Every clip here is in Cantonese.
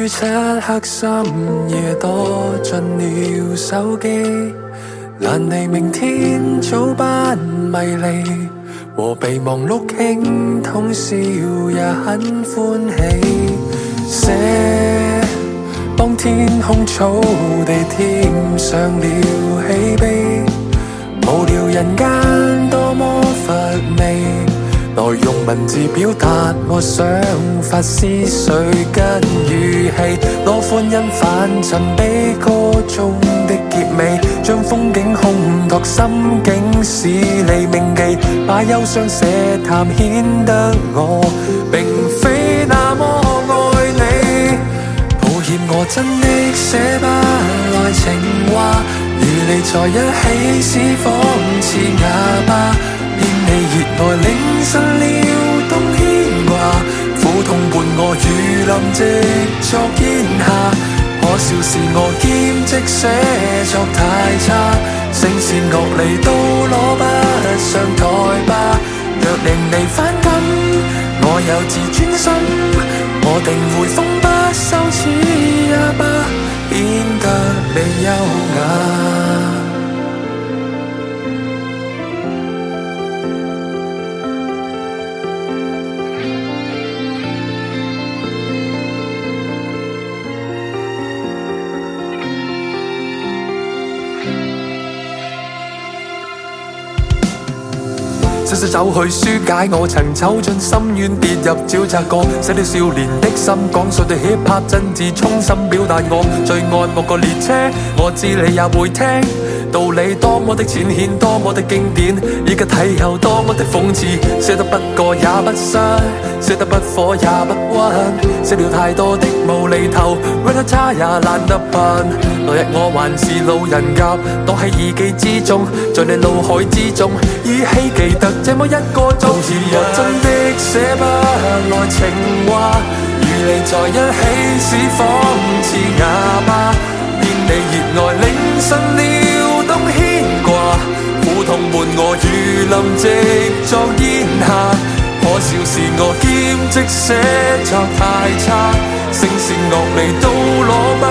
於漆黑深夜躲進了手機，懶理明天早班迷離，和備忘錄傾通宵也很歡喜。寫幫天空草地添上了喜悲，無聊人間多麼乏味，來用文字表達我想法思緒跟語氣，攞歡欣反襯悲歌中的結尾，將風景烘托心境使利銘記，把憂傷寫淡顯得我並非那麼愛你。抱歉我真的寫不來情話，與你在一起是仿似啞巴，見你熱愛領神了冬牽掛，苦痛伴我如臨夕作煙霞。可笑是我兼職寫作太差，聲線樂理都攞不上台吧。若令你反感，我有自尊心，我定會風不羞恥也罷，顯得你優雅。細細走去紓解我曾走進深淵跌入沼澤過，寫了少年的心，講述對 hip hop 真摯衷心表達我最愛莫過列車，我知你也會聽，道理多麼的淺顯，多麼的經典，依家睇後多麼的諷刺，寫得不過也不失，寫得不火也不溫，寫了太多的無厘頭 rap 得差也懶得噴，來日我還是路人甲，躲喺耳機之中，在你腦海之中依稀記得這麼一個鐘。抱歉我真的寫不來情話，與你在一起是仿似啞巴，見你熱愛領神了冬牽掛，苦痛伴我如臨夕作煙霞。可笑是我兼職寫作太差，聲線樂理都攞不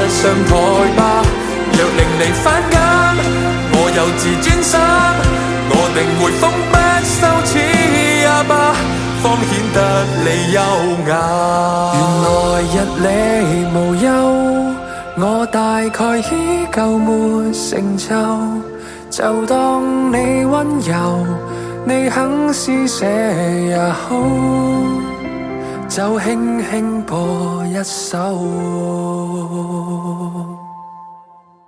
上台吧。若令你反感，我有自尊心，我定會風不羞恥也罷，方顯得你優雅。原來日理無憂，我大概依舊沒成就，就當你溫柔，你肯施捨也好，就輕輕播一首。